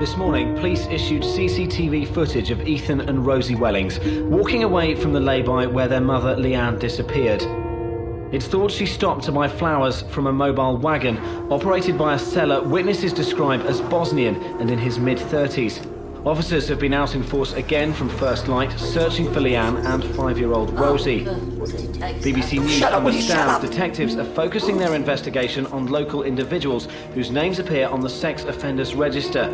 This morning, police issued CCTV footage of Ethan and Rosie Wellings walking away from the lay-by where their mother Leanne disappeared. It's thought she stopped to buy flowers from a mobile wagon operated by a seller witnesses describe as Bosnian and in his mid-30s. Officers have been out in force again from first light, searching for Leanne and 5-year-old Rosie. BBC News understands detectives are focusing their investigation on local individuals whose names appear on the sex offenders register.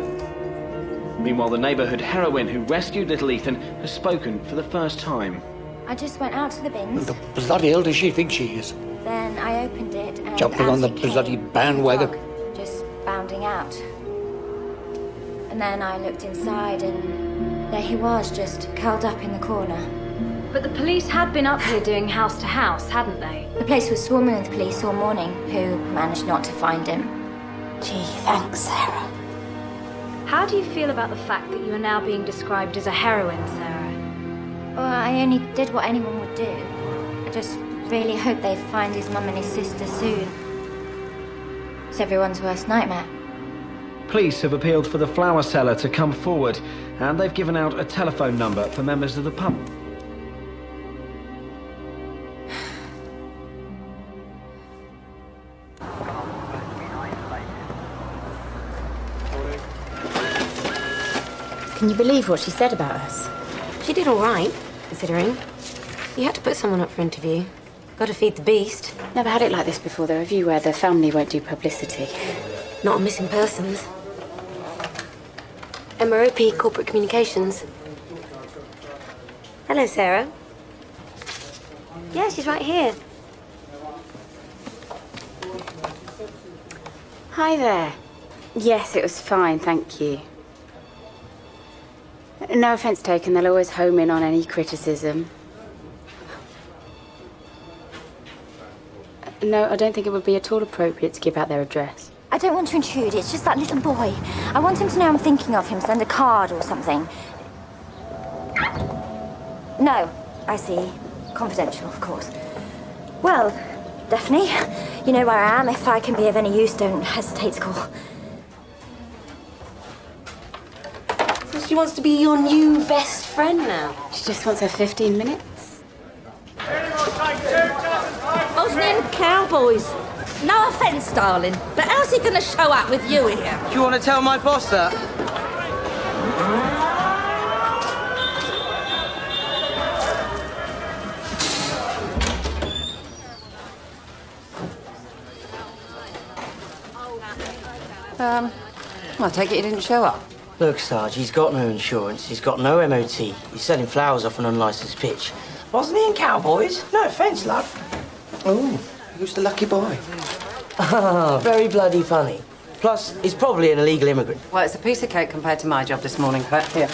Meanwhile, the neighbourhood heroine who rescued little Ethan has spoken for the first time. I just went out to the bins. The bloody hell does she think she is? Then I opened it and jumping on the came bloody bandwagon. dog, just bounding out. And then I looked inside and there he was, just curled up in the corner. But the police had been up here doing house to house, hadn't they? The place was swarming with police all morning, who managed not to find him. Gee, thanks, Sarah. How do you feel about the fact that you are now being described as a heroine, Sarah? Well, I only did what anyone would do. I just really hope they find his mum and his sister soon. It's everyone's worst nightmare. Police have appealed for the flower seller to come forward, and they've given out a telephone number for members of the public. Can you believe what she said about us? She did all right, considering. You had to put someone up for interview. Got to feed the beast. Never had it like this before, though, have you, where the family won't do publicity? Not on missing persons. MROP Corporate Communications. Hello, Sarah. Yeah, she's right here. Hi there. Yes, it was fine, thank you. No offence taken, they'll always home in on any criticism. No, I don't think it would be at all appropriate to give out their address. I don't want to intrude, it's just that little boy. I want him to know I'm thinking of him, send a card or something. No, I see. Confidential, of course. Well, Daphne, you know where I am. If I can be of any use, don't hesitate to call. So she wants to be your new best friend now. She just wants her 15 minutes. Bosnian cowboys. No offence, darling, but how's he going to show up with you here? Do you want to tell my boss that? I take it he didn't show up. Look, Sarge, he's got no insurance, he's got no MOT, he's selling flowers off an unlicensed pitch. Bosnian cowboys? No offence, love. Oh, who's the lucky boy? Ah, very bloody funny. Plus, he's probably an illegal immigrant. Well, it's a piece of cake compared to my job this morning, but here.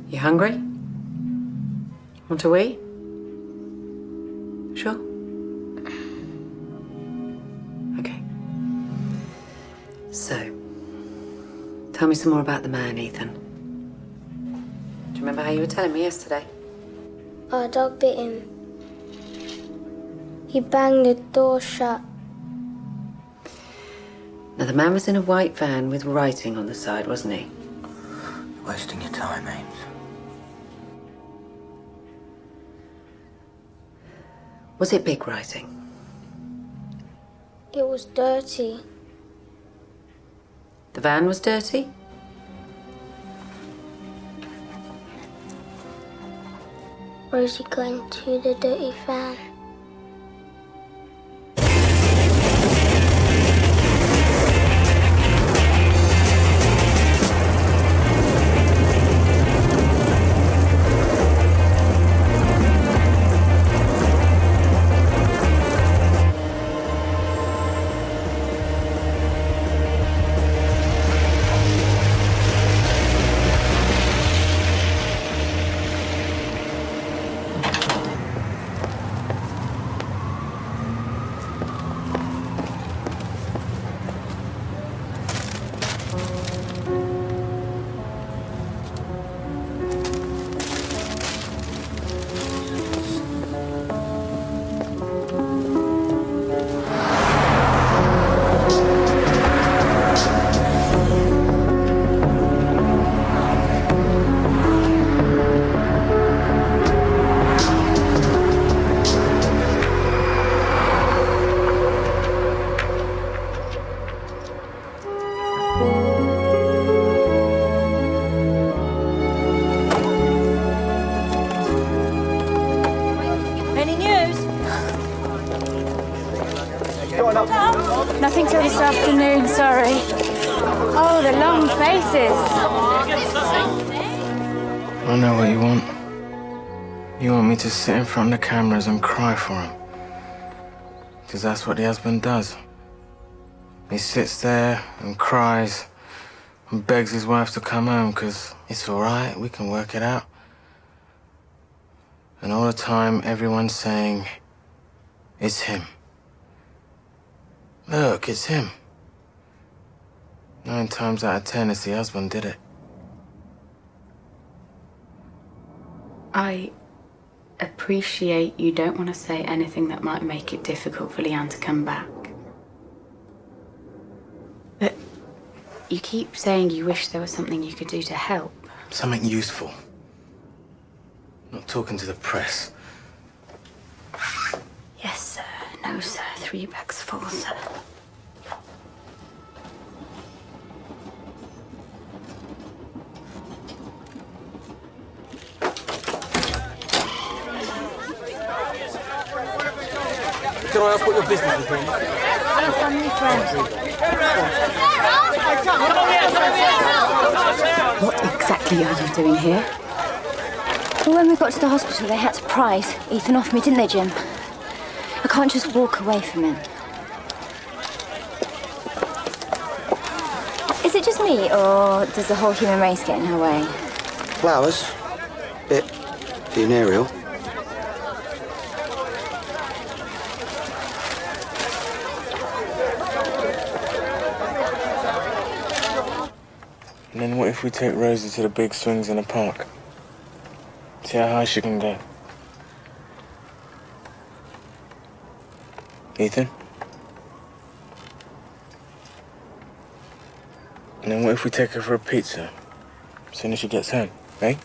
You hungry? Want a wee? Sure? Okay. So, tell me some more about the man, Ethan. Do you remember how you were telling me yesterday? Our dog bit him. He banged the door shut. Now, the man was in a white van with writing on the side, wasn't he? You're wasting your time, Ames. Was it big writing? It was dirty. The van was dirty? Rosie got into the dirty van. this afternoon, sorry. Oh, the long faces. I know what you want. You want me to sit in front of the cameras and cry for him. Because that's what the husband does. He sits there and cries and begs his wife to come home because it's all right, we can work it out. And all the time, everyone's saying, it's him. Look, it's him. 9 times out of 10, it's the husband did it. I appreciate you don't want to say anything that might make it difficult for Leanne to come back. But you keep saying you wish there was something you could do to help. Something useful. Not talking to the press. Yes, sir. No, sir. 3 bags full, sir. Can I ask what your business is doing? I'm a family friend. What exactly are you doing here? Well, when we got to the hospital, they had to prise Ethan off me, didn't they, Jim? I can't just walk away from him. Is it just me, or does the whole human race get in her way? Flowers. Bit funereal. And then what if we take Rosie to the big swings in the park? See how high she can go. Ethan? And then what if we take her for a pizza as soon as she gets home, eh?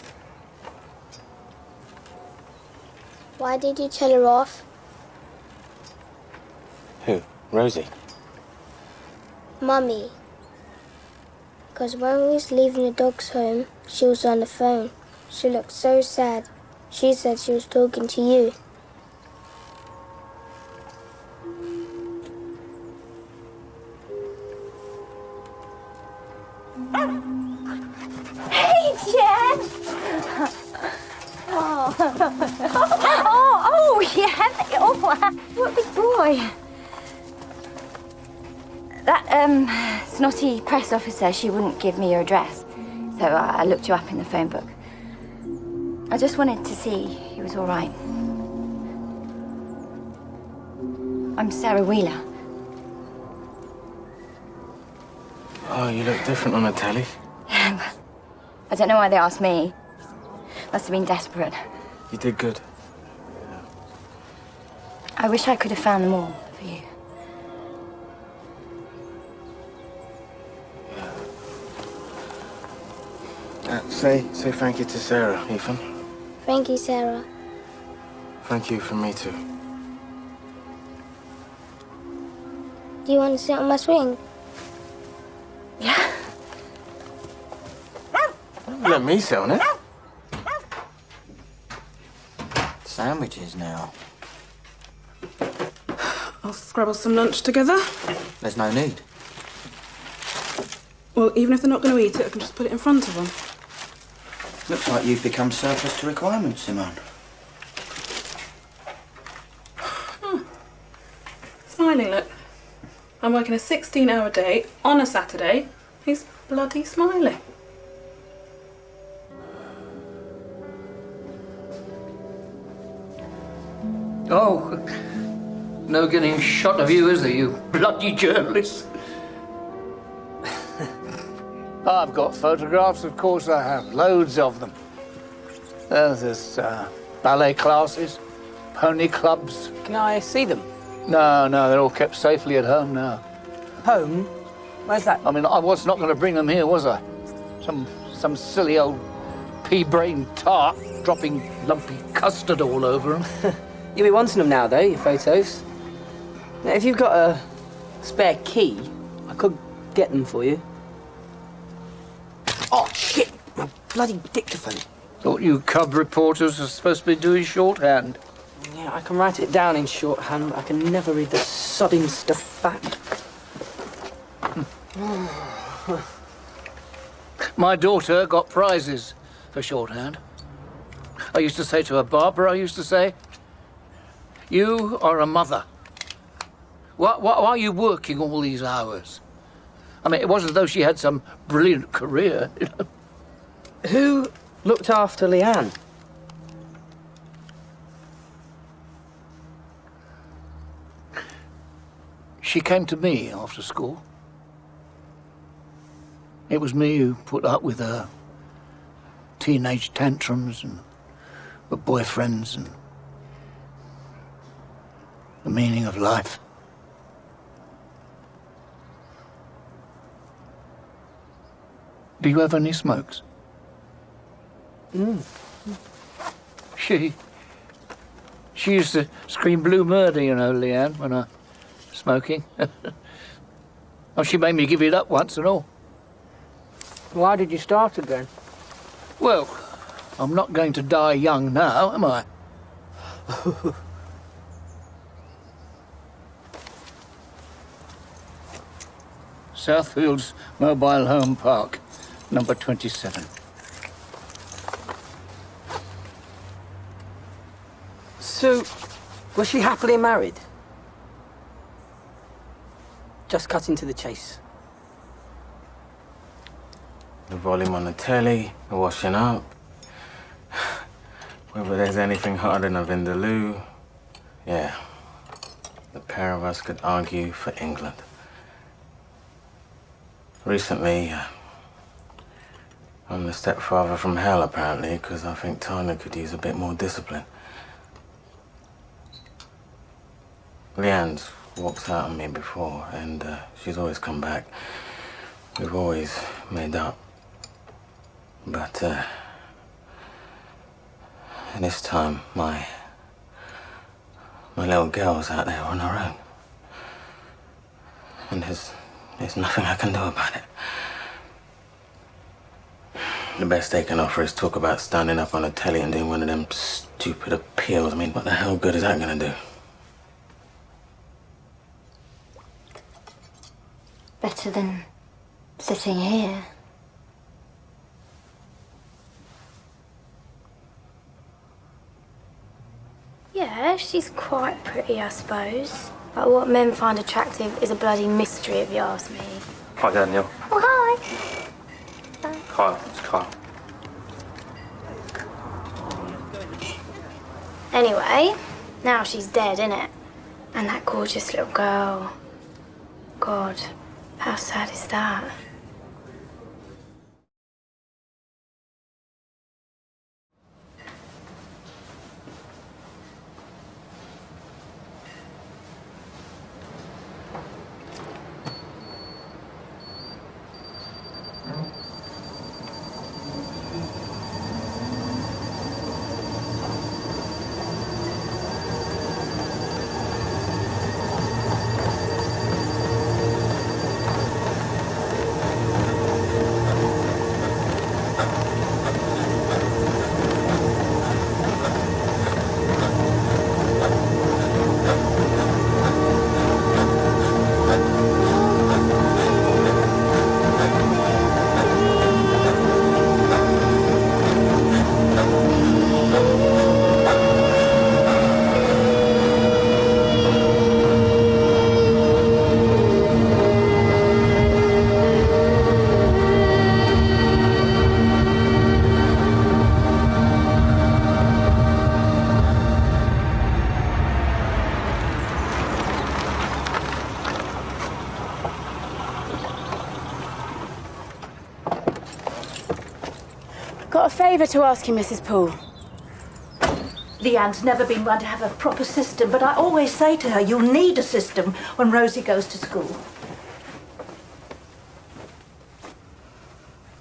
Why did you tell her off? Who? Rosie? Mummy. Because when we was leaving the dogs home, she was on the phone. She looked so sad. She said she was talking to you. Hey, Jen! Yeah. Oh, what a big boy. That, snotty press officer, she wouldn't give me your address. So I looked you up in the phone book. I just wanted to see he was all right. I'm Sarah Wheeler. Oh, you look different on the telly. I don't know why they asked me. Must have been desperate. You did good. I wish I could have found them all for you. Say thank you to Sarah, Ethan. Thank you, Sarah. Thank you from me too. Do you want to sit on my swing? Yeah. Let me sit on it. Sandwiches now. I'll scrabble some lunch together. There's no need. Well, even if they're not going to eat it, I can just put it in front of them. Looks like you've become surplus to requirements, Simone. Smiling, look. I'm working a 16-hour day on a Saturday. He's bloody smiling. Oh, no getting a shot of you, is there, you bloody journalist? I've got photographs, of course I have. Loads of them. There's ballet classes, pony clubs. Can I see them? No, they're all kept safely at home now. Home? Where's that? I mean, I was not going to bring them here, was I? Some silly old pea-brain tart dropping lumpy custard all over them. You'll be wanting them now, though, your photos. Now, if you've got a spare key, I could get them for you. Oh, shit! My bloody dictaphone. Thought you cub reporters were supposed to be doing shorthand. Yeah, I can write it down in shorthand, but I can never read the sodding stuff back. My daughter got prizes for shorthand. I used to say to her, Barbara, I used to say, you are a mother. Why are you working all these hours? I mean, it wasn't as though she had some brilliant career, you know. Who looked after Leanne? She came to me after school. It was me who put up with her teenage tantrums and her boyfriends and the meaning of life. Do you have any smokes? She used to scream blue murder, you know, Leanne, when I was smoking. Oh, she made me give it up once and all. Why did you start again? Well, I'm not going to die young now, am I? Southfields Mobile Home Park, number 27. So, was she happily married? Just cutting to the chase. The volume on the telly, the washing up. Whether there's anything hotter than a Vindaloo. Yeah. The pair of us could argue for England. Recently, I'm the stepfather from hell, apparently, because I think Tanya could use a bit more discipline. Leanne's walked out on me before, and she's always come back. We've always made up. But this time, my little girl's out there on her own. And there's nothing I can do about it. The best they can offer is talk about standing up on a telly and doing one of them stupid appeals. I mean, what the hell good is that gonna do? Better than sitting here. Yeah, she's quite pretty, I suppose. But what men find attractive is a bloody mystery, if you ask me. Hi, Daniel. Oh, hi. Kyle, it's Kyle. Anyway, now she's dead, innit? And that gorgeous little girl. God, how sad is that? Got a favour to ask you, Mrs. Poole. Leanne's never been one to have a proper system, but I always say to her, you'll need a system when Rosie goes to school.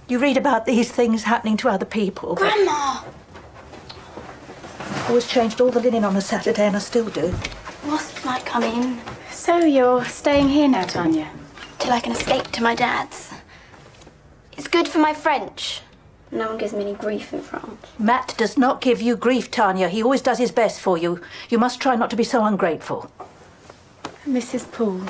You read about these things happening to other people. Grandma! Always changed all the linen on a Saturday, and I still do. Wasps might come in. So you're staying here now, Tanya? Till I can escape to my dad's. It's good for my French. No one gives me any grief in France. Matt does not give you grief, Tanya. He always does his best for you. You must try not to be so ungrateful. Mrs. Poole,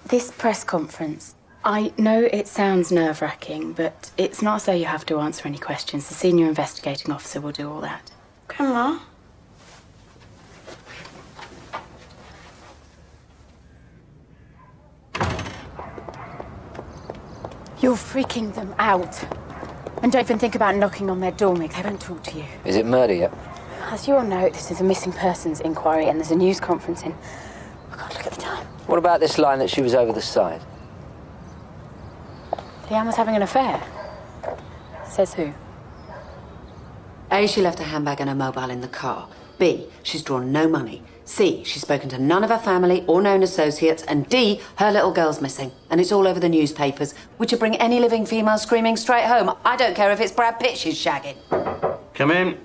this press conference, I know it sounds nerve-wracking, but it's not as though you have to answer any questions. The senior investigating officer will do all that. Grandma? You're freaking them out. And don't even think about knocking on their door, Mick. They won't talk to you. Is it murder yet? As you all know, this is a missing persons inquiry and there's a news conference in... Oh, God, look at the time. What about this line that she was over the side? Leanne was having an affair. Says who? A, she left her handbag and her mobile in the car. B, she's drawn no money. C, she's spoken to none of her family or known associates. And D, her little girl's missing. And it's all over the newspapers, which would bring any living female screaming straight home. I don't care if it's Brad Pitt she's shagging. Come in.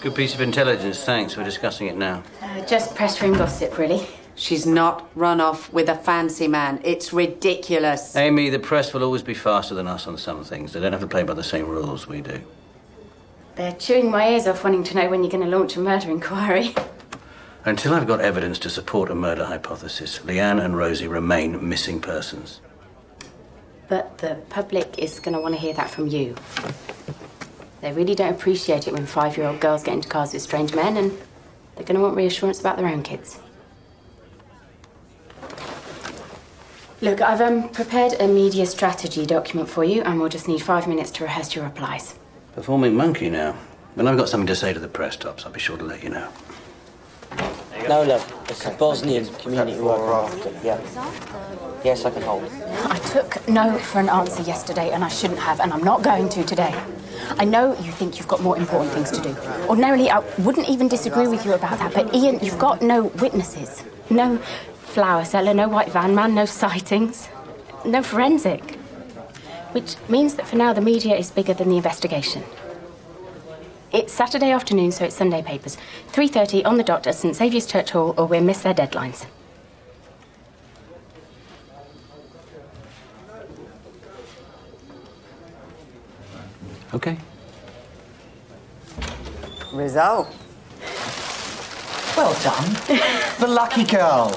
Good piece of intelligence, thanks. We're discussing it now. Just press room gossip, really. She's not run off with a fancy man. It's ridiculous. Amy, the press will always be faster than us on some things. They don't have to play by the same rules we do. They're chewing my ears off wanting to know when you're going to launch a murder inquiry. Until I've got evidence to support a murder hypothesis, Leanne and Rosie remain missing persons. But the public is going to want to hear that from you. They really don't appreciate it when 5-year-old girls get into cars with strange men, and they're going to want reassurance about their own kids. Look, I've prepared a media strategy document for you, and we'll just need 5 minutes to rehearse your replies. Performing monkey now. When I've got something to say to the press tops, I'll be sure to let you know. No, love. It's a Bosnian community worker after. Yeah. Yes, I can hold it. I took no for an answer yesterday, and I shouldn't have, and I'm not going to today. I know you think you've got more important things to do. Ordinarily, I wouldn't even disagree with you about that, but Ian, you've got no witnesses. No flower seller, no white van man, no sightings, no forensic. Which means that for now the media is bigger than the investigation. It's Saturday afternoon, so it's Sunday papers. 3:30 on the dot at St Saviour's Church Hall, or we'll miss their deadlines. Okay. Result. Well done. The lucky girl.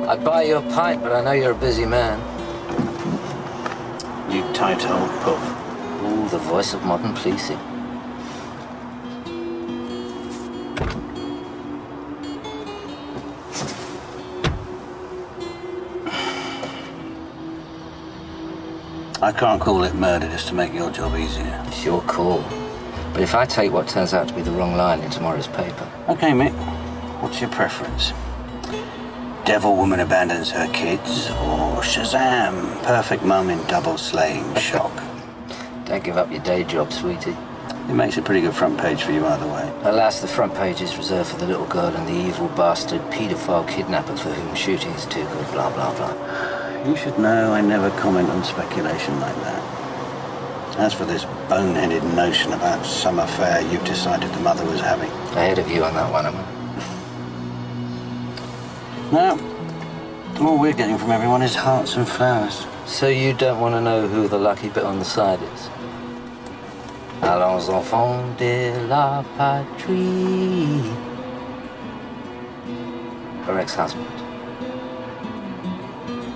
I'd buy you a pint, but I know you're a busy man. You tight old puff. Ooh, the voice of modern policing. I can't call it murder just to make your job easier. It's your call. But if I take what turns out to be the wrong line in tomorrow's paper... Okay, Mick. What's your preference? Devil woman abandons her kids, or Shazam, perfect mum in double slaying shock? Don't give up your day job, sweetie. It makes a pretty good front page for you either way. Alas, the front page is reserved for the little girl and the evil bastard paedophile kidnapper for whom shooting is too good, blah, blah, blah. You should know I never comment on speculation like that. As for this boneheaded notion about some affair you decided the mother was having... Ahead of you on that one, am I? No. All we're getting from everyone is hearts and flowers. So you don't want to know who the lucky bit on the side is? Allons enfants de la patrie. Her ex-husband.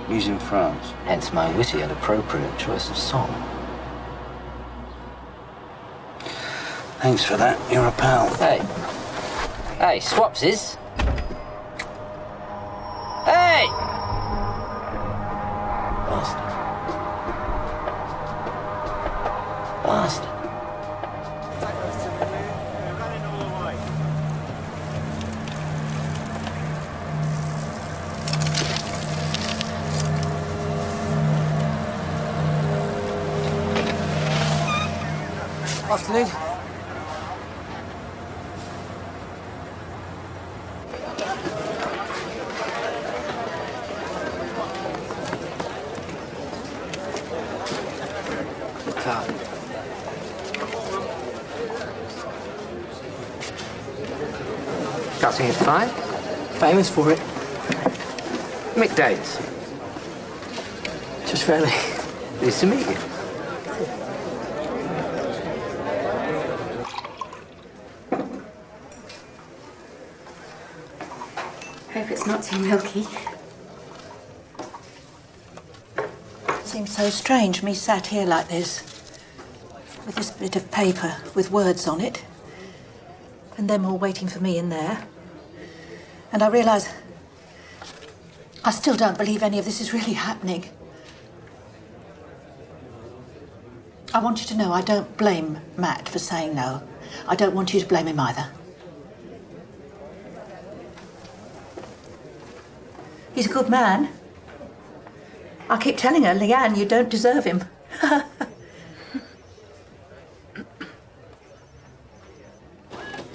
He's in France. Hence my witty and appropriate choice of song. Thanks for that. You're a pal. Hey. Hey, Swapsies. Hey! Bastard. Bastard. Afternoon. Car. Cutting it fine? Famous for it. Mick Davis. Just fairly. Pleased to meet you. Hope it's not too milky. Seems so strange, me sat here like this, with this bit of paper with words on it, and them all waiting for me in there. And I realise I still don't believe any of this is really happening. I want you to know I don't blame Matt for saying no. I don't want you to blame him either. He's a good man. I keep telling her, Leanne, you don't deserve him.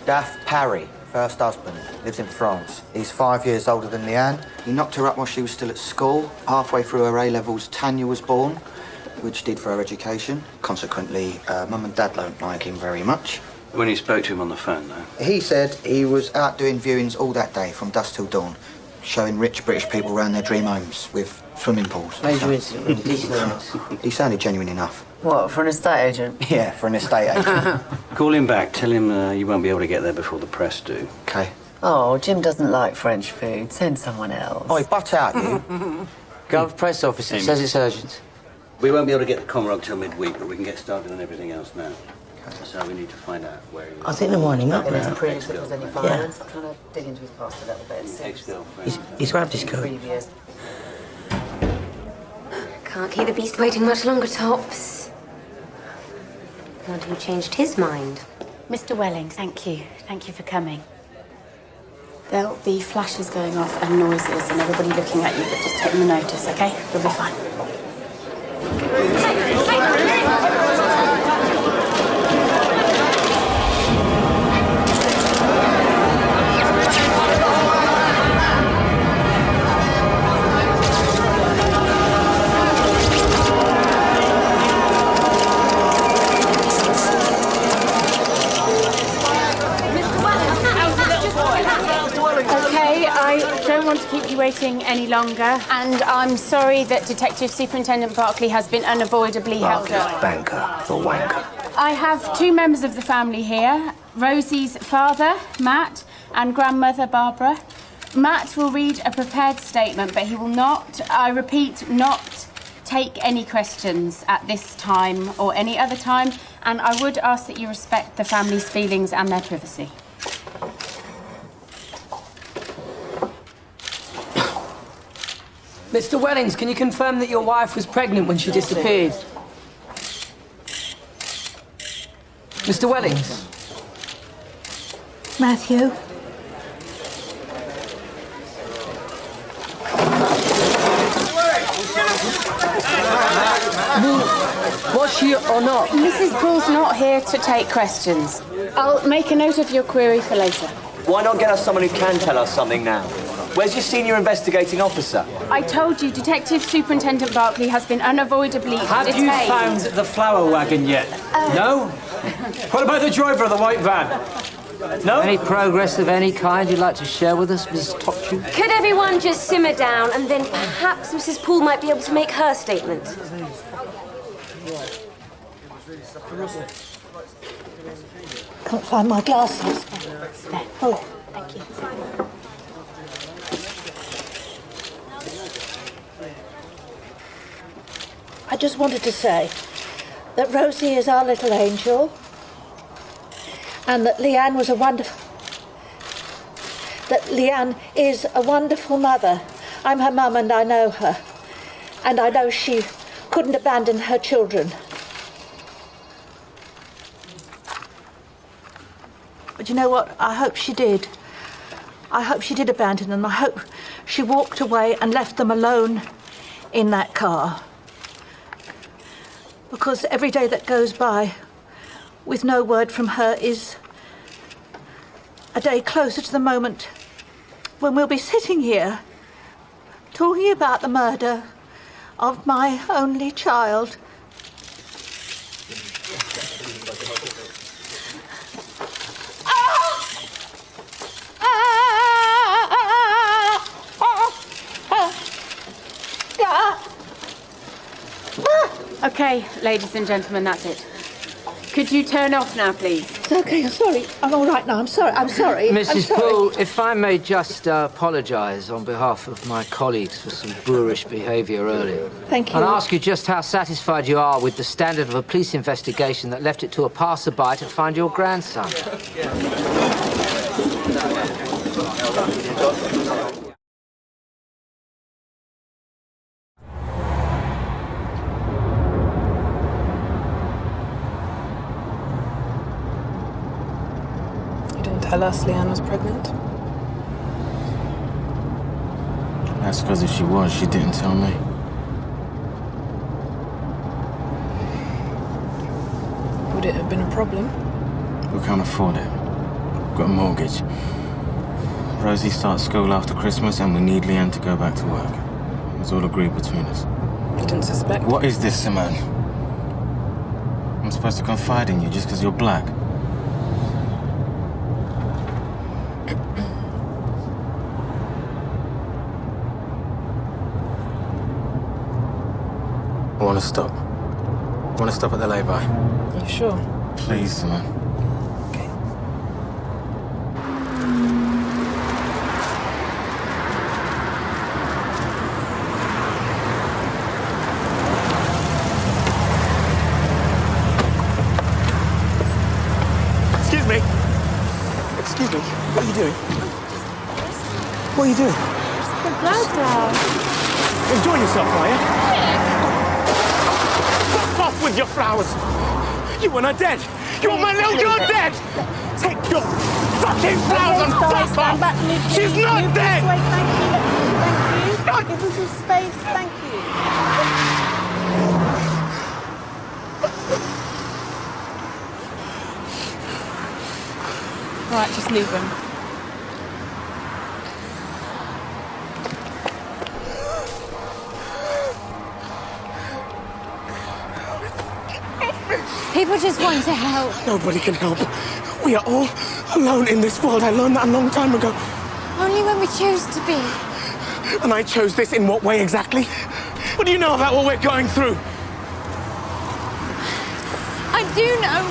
Daft Parry, first husband, lives in France. He's 5 years older than Leanne. He knocked her up while she was still at school. Halfway through her A-levels, Tanya was born, which did for her education. Consequently, Mum and Dad don't like him very much. When you spoke to him on the phone, though? He said he was out doing viewings all that day, from dusk till dawn, showing rich British people around their dream homes with swimming pools. Major incident with decent limits. He sounded genuine enough. What, for an estate agent? Yeah, for an estate agent. Call him back. Tell him you won't be able to get there before the press do. OK. Oh, Jim doesn't like French food. Send someone else. Oh, butt out, you. Gov press officer says it's urgent. We won't be able to get the Comrog till midweek, but we can get started on everything else now. So we need to find out where he was. I think they're winding up Let's now. prove if there's any violence. Trying to dig into his past a little bit. Ex-girlfriend. He's grabbed his coat. Previous. Can't keep the beast waiting much longer, Tops. Wonder who changed his mind. Mr. Welling, thank you. Thank you for coming. There'll be flashes going off and noises and everybody looking at you, but just take the notice, OK? You'll be fine. Okay, I don't want to keep you waiting any longer, and I'm sorry that Detective Superintendent Barclay has been unavoidably held up. Banker, the wanker. I have two members of the family here, Rosie's father, Matt, and grandmother, Barbara. Matt will read a prepared statement, but he will not, I repeat, not take any questions at this time or any other time, and I would ask that you respect the family's feelings and their privacy. Mr. Wellings, can you confirm that your wife was pregnant when she disappeared? Mr. Wellings? Matthew? Was she or not? Mrs. Paul's not here to take questions. I'll make a note of your query for later. Why not get us someone who can tell us something now? Where's your senior investigating officer? I told you, Detective Superintendent Barclay has been unavoidably Have detained. you found the flower wagon yet? No? What about the driver of the white van? No? Any progress of any kind you'd like to share with us, Mrs. Topchew? Could everyone just simmer down and then perhaps Mrs. Poole might be able to make her statement? Can't find my glasses. There. Oh, thank you. I just wanted to say that Rosie is our little angel and that Leanne was a wonderful... that Leanne is a wonderful mother. I'm her mum and I know her. And I know she couldn't abandon her children. But you know what? I hope she did. I hope she did abandon them. I hope she walked away and left them alone in that car. Because every day that goes by with no word from her is a day closer to the moment when we'll be sitting here talking about the murder of my only child. OK, ladies and gentlemen, that's it. Could you turn off now, please? It's OK, I'm sorry. I'm all right now. I'm sorry. Mrs. Poole, if I may just apologise on behalf of my colleagues for some boorish behaviour earlier. Thank you. And ask you just how satisfied you are with the standard of a police investigation that left it to a passerby to find your grandson. Tell us Leanne was pregnant? That's because if she was, she didn't tell me. Would it have been a problem? We can't afford it. We've got a mortgage. Rosie starts school after Christmas and we need Leanne to go back to work. It was all agreed between us. You didn't suspect? What is this, Simone? I'm supposed to confide in you just because you're black? I want to stop. I want to stop at the lay-by. Are you sure? Please, Simone. Okay. Excuse me. Excuse me. What are you doing? What are you doing? The flowers. Enjoying yourself, are you? Fuck off with your flowers! You want her dead! You want my little girl dead! Take your fucking flowers and fuck off! She's not dead! Thank you. Give us some space. Thank you. Right, just leave him. People just want to help. Nobody can help. We are all alone in this world. I learned that a long time ago. Only when we choose to be. And I chose this in what way exactly? What do you know about what we're going through? I do know.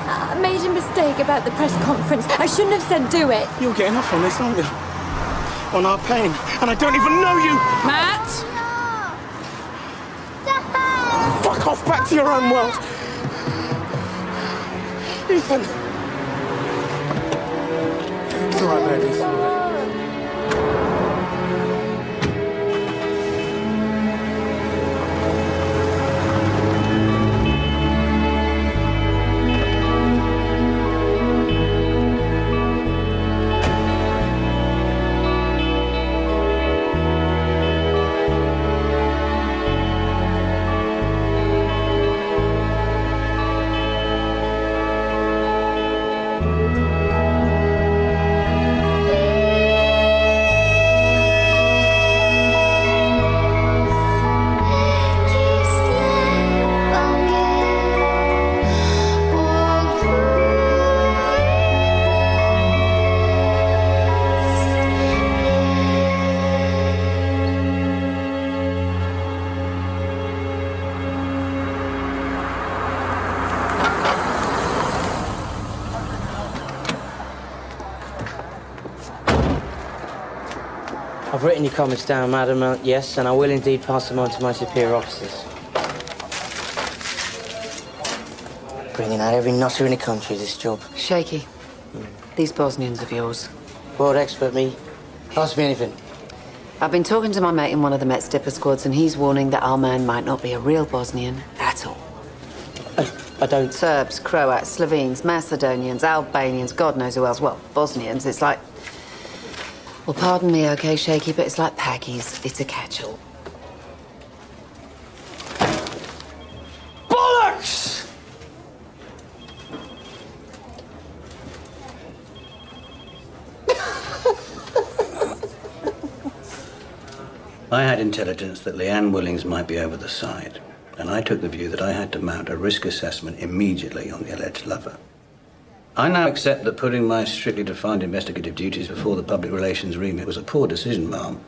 I made a mistake about the press conference. I shouldn't have said do it. You're getting off on this, aren't you? On our pain. And I don't even know you! Matt! Fuck off back to your own world! Ethan! It's all right, baby. It's all right. I've written your comments down, madam, yes, and I will indeed pass them on to my superior officers. Bringing out every nutter in the country, this job. Shaky. These Bosnians of yours. World expert, me. Ask me anything. I've been talking to my mate in one of the Met Dipper squads, and he's warning that our man might not be a real Bosnian at all. I don't... Serbs, Croats, Slovenes, Macedonians, Albanians, God knows who else. Well, Bosnians, it's like... Well, pardon me, OK, Shaky, but it's like Paggies. It's a catch-all. Bollocks! I had intelligence that Leanne Willings might be over the side, and I took the view that I had to mount a risk assessment immediately on the alleged lover. I now accept that putting my strictly defined investigative duties before the public relations remit was a poor decision, ma'am.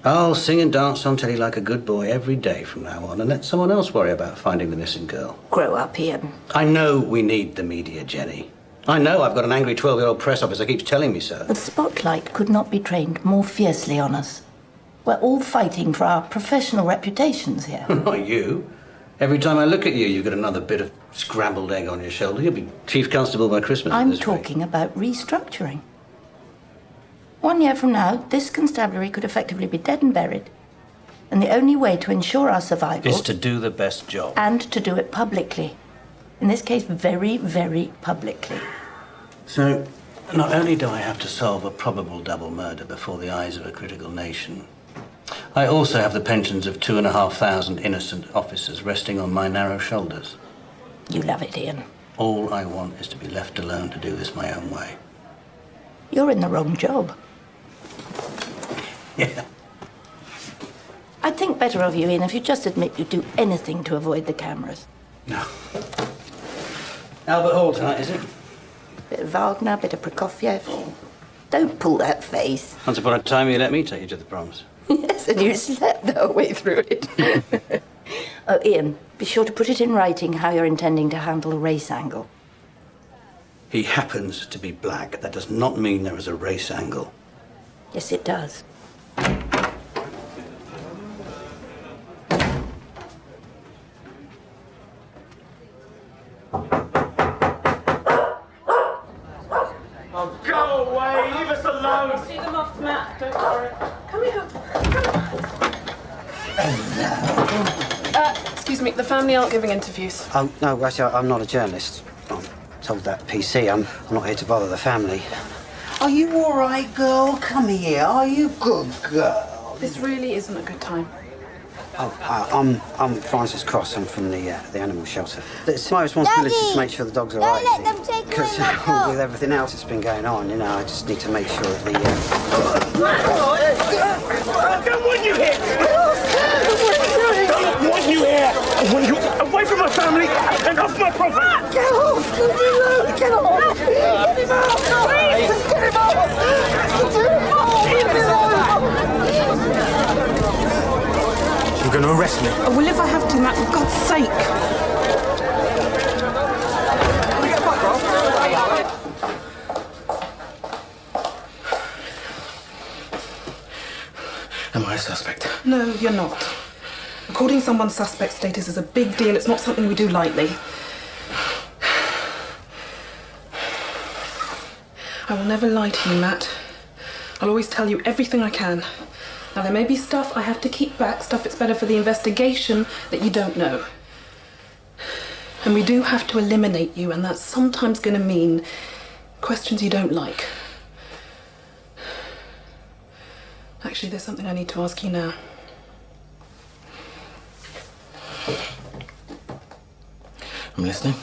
I'll sing and dance on telly like a good boy every day from now on and let someone else worry about finding the missing girl. Grow up, Ian. I know we need the media, Jenny. I know I've got an angry 12-year-old press officer keeps telling me so. The spotlight could not be trained more fiercely on us. We're all fighting for our professional reputations here. Not you. Every time I look at you, you've got another bit of scrambled egg on your shoulder. You'll be chief constable by Christmas. I'm talking about restructuring. 1 year from now, this constabulary could effectively be dead and buried. And the only way to ensure our survival is to do the best job. And to do it publicly. In this case, very, very publicly. So, not only do I have to solve a probable double murder before the eyes of a critical nation, I also have the pensions of 2,500 innocent officers resting on my narrow shoulders. You love it, Ian. All I want is to be left alone to do this my own way. You're in the wrong job. Yeah. I'd think better of you, Ian, if you just admit you'd do anything to avoid the cameras. No. Albert Hall tonight, is it? Bit of Wagner, bit of Prokofiev. Don't pull that face. Once upon a time, you let me take you to the proms. Yes, and you slept the whole way through it. Oh, Ian, be sure to put it in writing how you're intending to handle a race angle. He happens to be black. That does not mean there is a race angle. Yes, it does. Oh, go away! Leave us alone! See them off, Matt. Don't worry. Come here. Excuse me, the family aren't giving interviews. Oh, no, actually, I'm not a journalist. I'm told that PC. I'm not here to bother the family. Are you all right, girl? Come here. Are you good, girl? This really isn't a good time. Oh, I'm Francis Cross. I'm from the animal shelter. It's my responsibility to make sure the dogs are right. Don't let them take Because away my dog. with everything else that's been going on, you know, I just need to make sure that the... I don't want you here! I don't want you here! I want you away from my family and off my property! Get off! Get off! Get him out! Please! Get him out! Get him out! You're going to arrest me? Oh, well, if I have to, Matt, for God's sake. Am I a suspect? No, you're not. Recording someone's suspect status is a big deal. It's not something we do lightly. I will never lie to you, Matt. I'll always tell you everything I can. Now, there may be stuff I have to keep back, stuff it's better for the investigation that you don't know. And we do have to eliminate you, and that's sometimes going to mean questions you don't like. Actually, there's something I need to ask you now. I'm listening.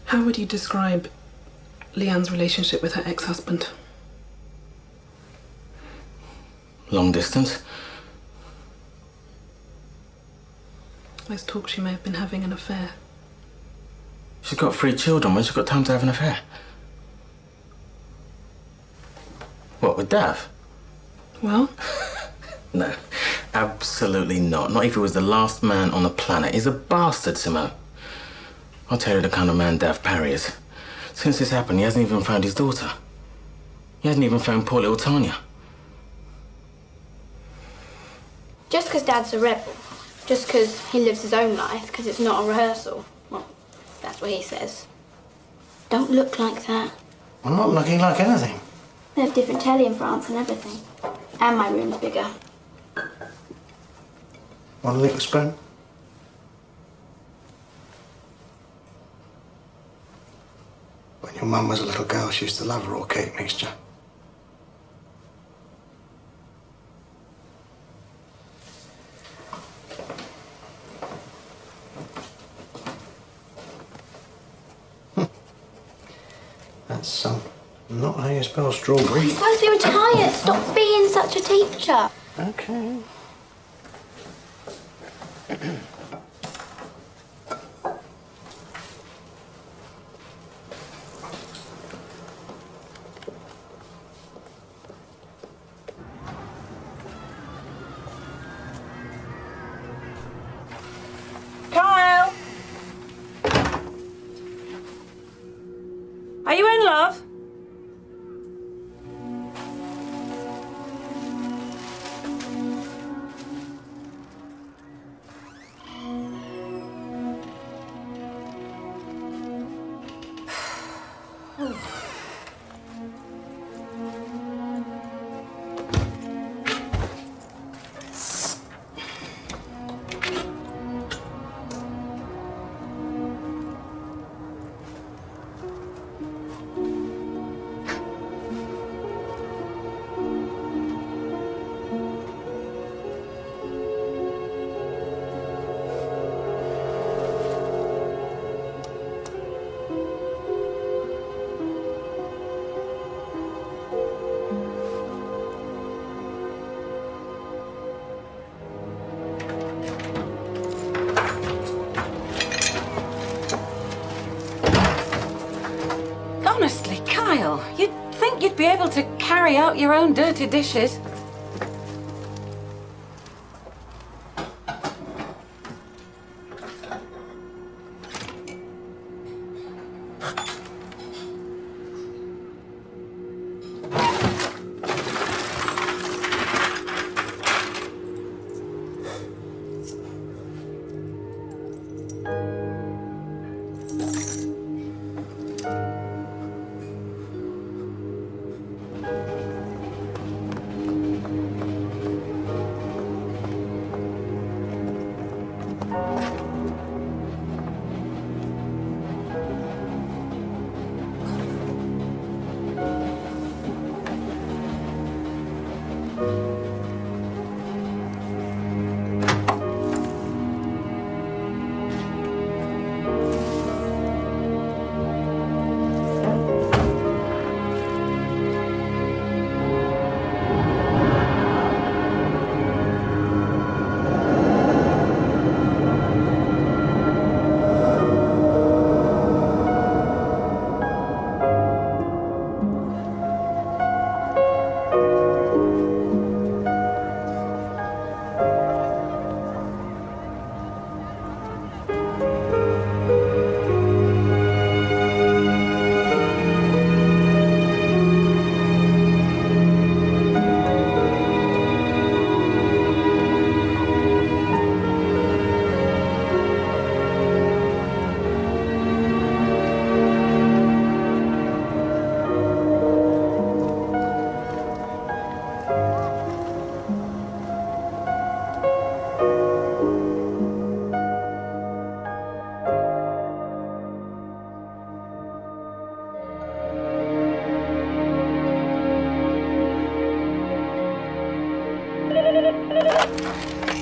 How would you describe Leanne's relationship with her ex-husband? Long distance. There's talk she may have been having an affair. She's got 3 children. When's she got time to have an affair? What, with Dav? Well? No, absolutely not. Not if he was the last man on the planet. He's a bastard, Simo. I'll tell you the kind of man Dav Parry is. Since this happened, he hasn't even found his daughter. He hasn't even found poor little Tanya. Just because Dad's a rebel, just because he lives his own life, because it's not a rehearsal. Well, that's what he says. Don't look like that. I'm not looking like anything. They have different telly in France and everything. And my room's bigger. Want a lick of spoon? When your mum was a little girl, she used to love raw cake mixture. That's not how you spell strawberry. You're supposed to be retired. Stop being such a teacher. Okay. love. Honestly, Kyle, you'd think you'd be able to carry out your own dirty dishes.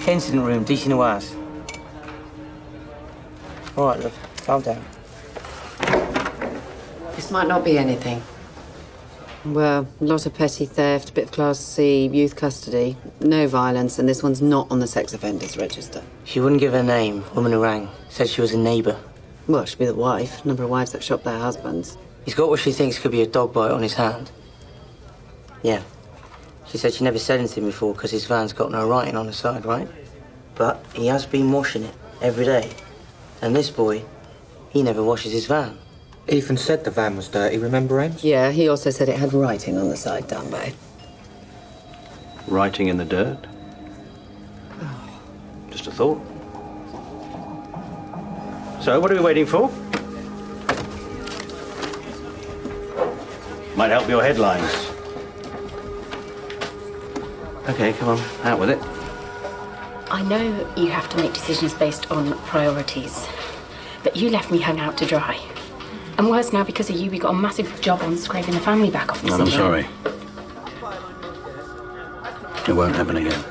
Incident room, DC Noirs. All right, love, calm down. This might not be anything. Well, a lot of petty theft, a bit of Class C, youth custody, no violence, and this one's not on the sex offenders register. She wouldn't give her name. Woman who rang said she was a neighbour. Well, she'd be the wife. Number of wives that shop their husbands. He's got what she thinks could be a dog bite on his hand. Yeah. She said she never said anything before because his van's got no writing on the side, right? But he has been washing it every day. And this boy, he never washes his van. Ethan said the van was dirty, remember, Ames? Yeah, he also said it had writing on the side down by. Writing in the dirt? Just a thought. So, what are we waiting for? Might help your headlines. Okay, come on, out with it. I know you have to make decisions based on priorities, but you left me hung out to dry. And worse now, because of you, we got a massive job on scraping the family back off the I'm syndrome. sorry. It won't happen again.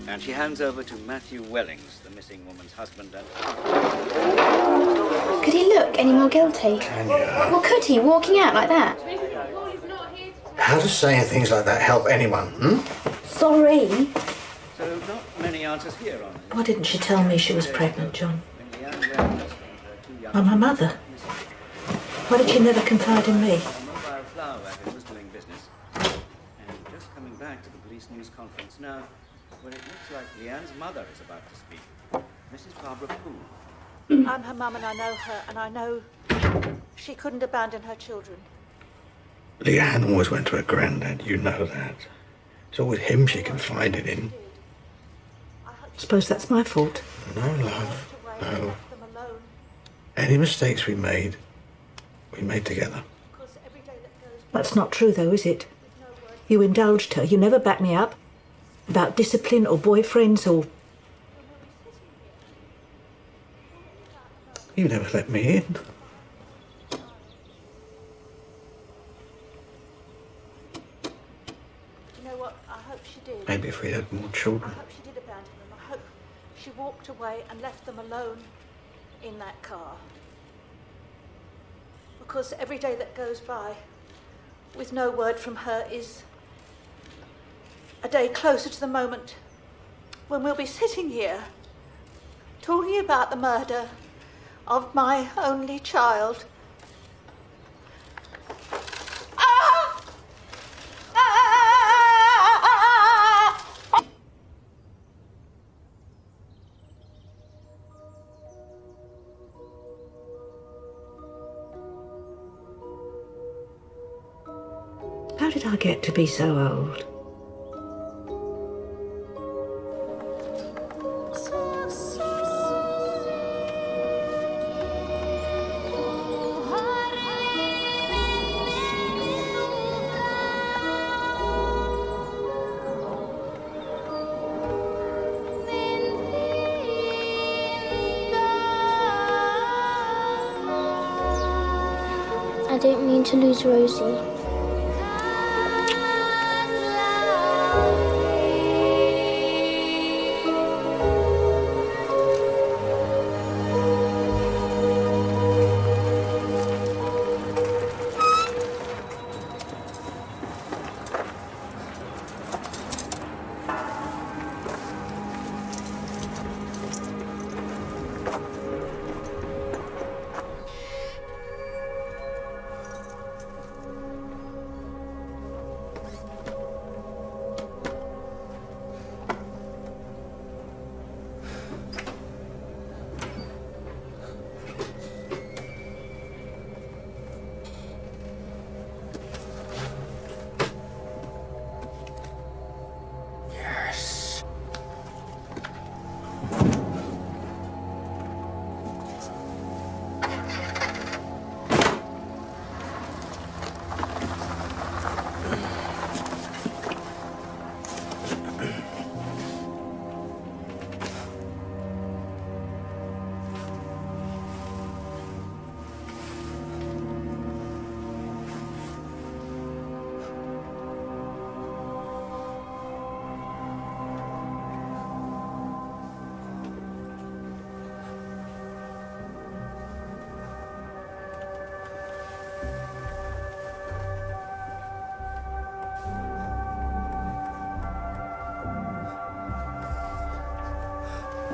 And she hands over to Matthew Wellings, the missing woman's husband and... Could he look any more guilty? Well, could he, walking out like that? How does saying things like that help anyone, Sorry. So not many answers here on Why didn't she tell me she was pregnant, John? I'm her mother. Why did she never confide in me? mobile flower wagon was doing business. And just coming back to the police news conference now, where it looks like Leanne's mother is about to speak. Mrs. Barbara Poole. I'm her mum and I know her, and I know she couldn't abandon her children. Leanne always went to her granddad, you know that. It's always him she confided in. Suppose that's my fault. No, love, no. Any mistakes we made together. That's not true, though, is it? You indulged her. You never backed me up about discipline or boyfriends or... You never let me in. You know what? I hope she did. Maybe if we had more children. I hope she did abandon them. I hope she walked away and left them alone in that car. Because every day that goes by with no word from her is a day closer to the moment when we'll be sitting here talking about the murder of my only child. How did I get to be so old? I didn't mean to lose Rosie.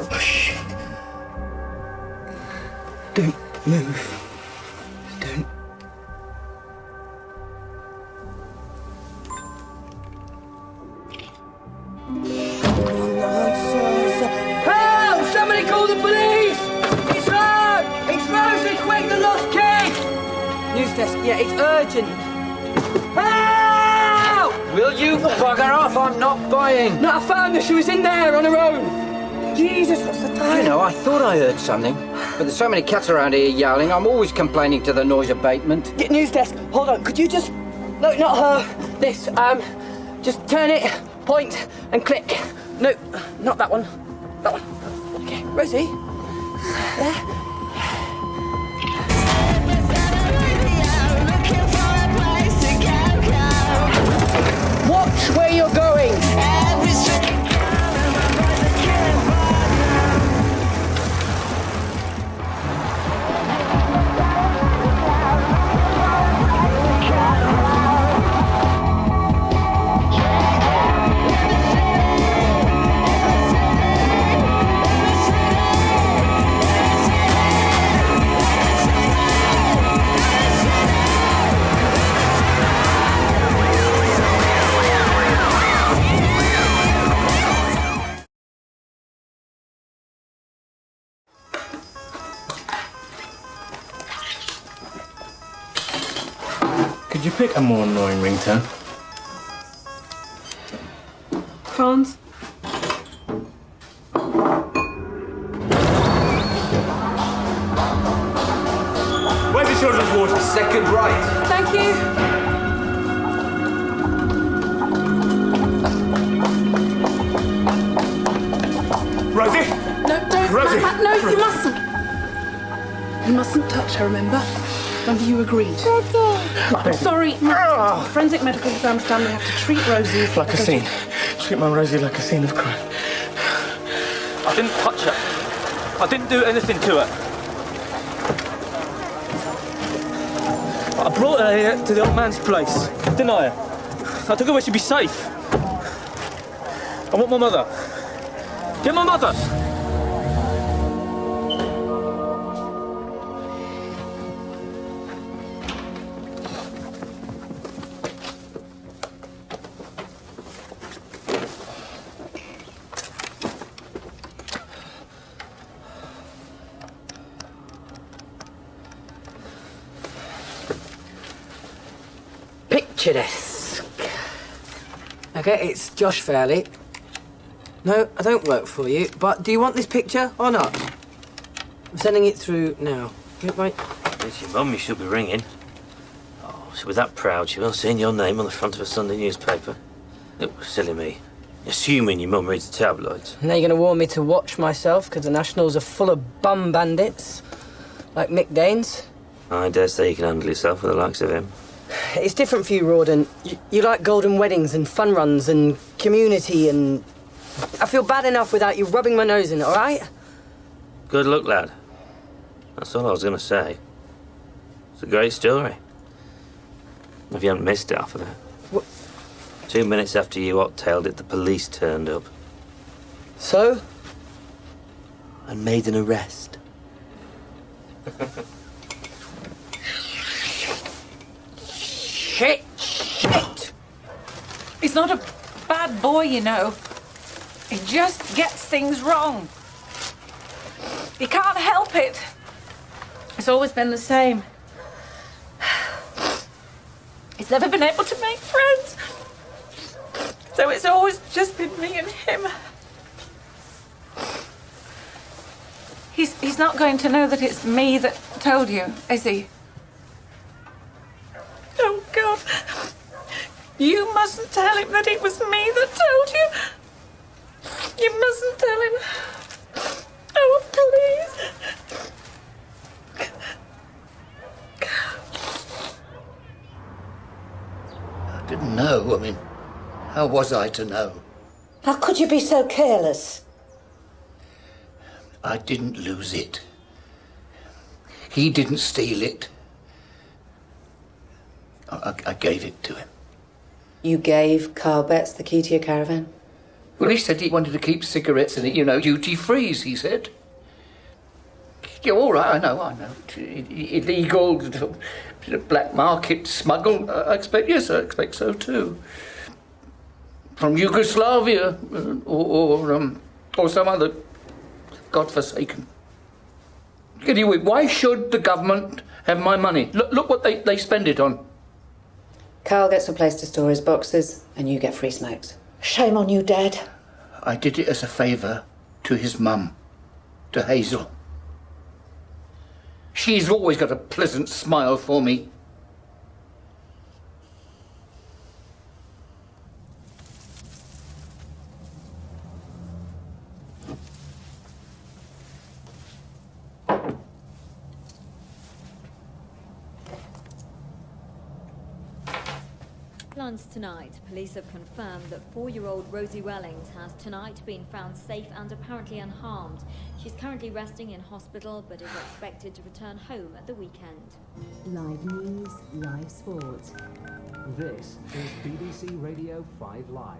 Oh, shit. Don't move. Don't. Help! Somebody call the police! It's her! It's Rosie! Quick, the lost kid! News desk, yeah, it's urgent. Help! Will you bugger off? I'm not buying. No, I found her. She was in there on her own. Jesus, what's the time? You know, I thought I heard something. But there's so many cats around here yowling, I'm always complaining to the noise abatement. Get news desk. Hold on. Could you just... No, not her. This. Just turn it, point, and click. No, not that one. That one. Okay, Rosie. There. Watch where you're going. Pick a more annoying ringtone. Franz? Where's the children's water? Second right. Thank you. Rosie? No, don't. Rosie! No, you mustn't. You mustn't touch her, remember? Remember you agreed. I'm sorry. Forensic medical exams done. We have to treat Rosie Like a scene. Treat my Rosie like a scene of crime. I didn't touch her. I didn't do anything to her. I brought her here to the old man's place, didn't I? I took her where she'd be safe. I want my mother. Get my mother! Picturesque. Okay, it's Josh Fairley. No, I don't work for you, but do you want this picture or not? I'm sending it through now. Right. It's your mum you should be ringing. Oh, she'll be that proud she will, seeing your name on the front of a Sunday newspaper. It was silly me. Assuming your mum reads the tabloids. Now you're going to warn me to watch myself because the Nationals are full of bum bandits, like Mick Danes. I dare say you can handle yourself with the likes of him. It's different for you, Rawdon. You like golden weddings and fun runs and community and... I feel bad enough without you rubbing my nose in it, all right? Good luck, lad. That's all I was going to say. It's a great story. If you haven't missed half of it. What? 2 minutes after you hot-tailed it, the police turned up. So? And made an arrest. Shit! He's not a bad boy, you know. He just gets things wrong. He can't help it. It's always been the same. He's never been able to make friends. So it's always just been me and him. He's not going to know that it's me that told you, is he? Oh, God. You mustn't tell him that it was me that told you. You mustn't tell him. Oh, please. I didn't know. I mean, how was I to know? How could you be so careless? I didn't lose it. He didn't steal it. I gave it to him. You gave Carl Betts the key to your caravan? Well, he said he wanted to keep cigarettes in it, you know, duty-frees, he said. Yeah, all right, I know. Illegal, black market, smuggled. I expect so too. From Yugoslavia or some other godforsaken. Anyway, why should the government have my money? Look what they spend it on. Carl gets a place to store his boxes, and you get free smokes. Shame on you, Dad. I did it as a favour to his mum, to Hazel. She's always got a pleasant smile for me. Plans tonight. Police have confirmed that 4-year-old Rosie Wellings has tonight been found safe and apparently unharmed. She's currently resting in hospital but is expected to return home at the weekend. Live news, live sport. This is BBC Radio 5 Live.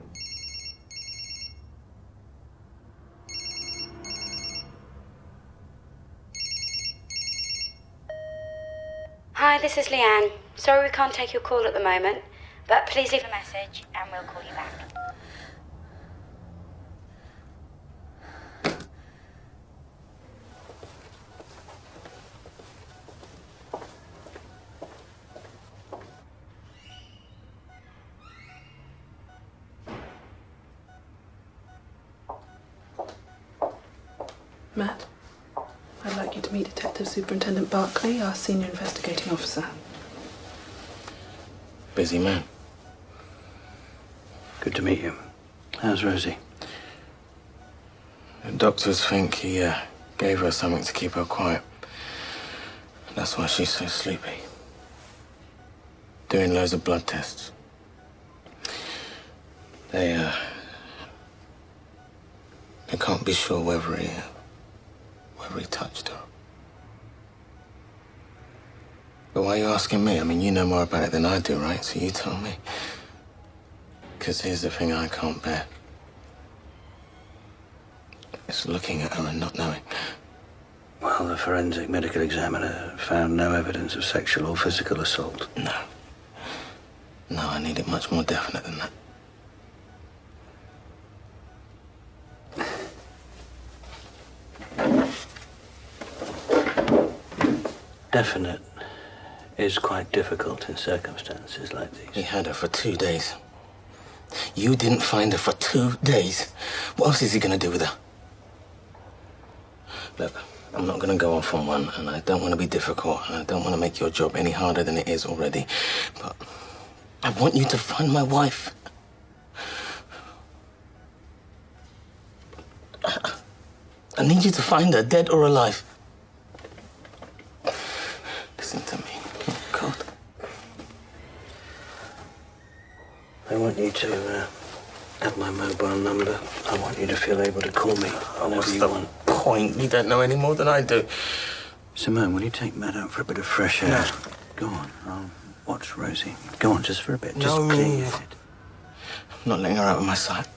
Hi, this is Leanne. Sorry we can't take your call at the moment, but please leave a message and we'll call you back. Matt, I'd like you to meet Detective Superintendent Barclay, our senior investigating officer. Busy man. Good to meet you. How's Rosie? The doctors think he gave her something to keep her quiet. That's why she's so sleepy. Doing loads of blood tests. They can't be sure whether he touched her. But why are you asking me? I mean, you know more about it than I do, right? So you tell me. Because here's the thing I can't bear. It's looking at her and not knowing. Well, the forensic medical examiner found no evidence of sexual or physical assault. No. No, I need it much more definite than that. Definite is quite difficult in circumstances like these. He had her for 2 days. You didn't find her for 2 days. What else is he going to do with her? Look, I'm not going to go off on one, and I don't want to be difficult, and I don't want to make your job any harder than it is already. But I want you to find my wife. I need you to find her, dead or alive. Listen to me. Oh, God. I want you to have my mobile number. I want you to feel able to call me whenever you want. Point. You don't know any more than I do. Simone, will you take Matt out for a bit of fresh air? No. Go on, I'll watch Rosie. Go on, just for a bit. Just No. please. I'm not letting her out of my sight.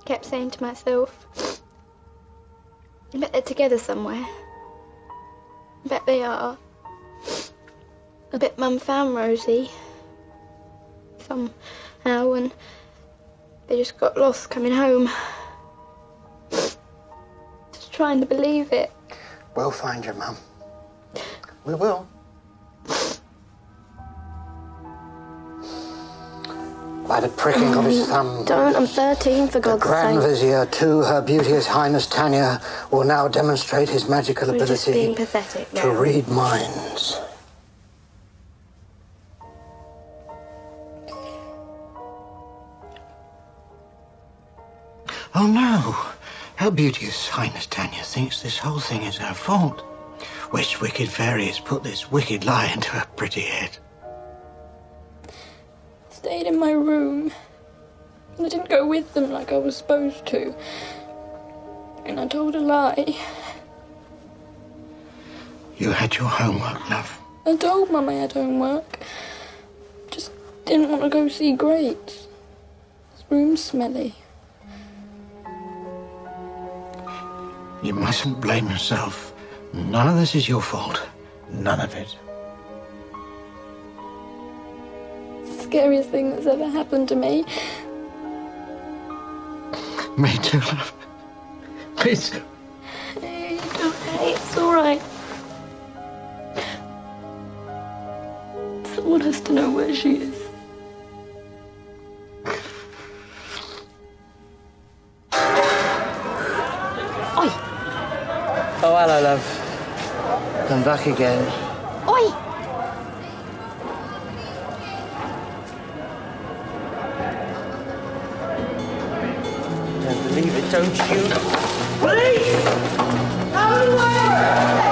Kept saying to myself, I bet they're together somewhere. I bet they are. I bet Mum found Rosie somehow and they just got lost coming home. Just trying to believe it. We'll find your Mum. We will. By the pricking of his thumb. Don't, I'm 13 for God's The Grand sake. Vizier to Her Beauteous Highness Tanya will now demonstrate his magical We're just being ability pathetic to now. read minds. Oh no! Her Beauteous Highness Tanya thinks this whole thing is her fault. Which wicked fairy has put this wicked lie into her pretty head? Stayed in my room. I didn't go with them like I was supposed to. And I told a lie. You had your homework, love. I told Mum I had homework. Just didn't want to go see Great. His room's smelly. You mustn't blame yourself. None of this is your fault. None of it. It's the scariest thing that's ever happened to me. Me too, love. Me too. Hey, okay, it's alright. Someone has to know where she is. Oi! Oh, hello, love. I'm back again. Oi! Don't believe it, don't you? Police! Out of the way!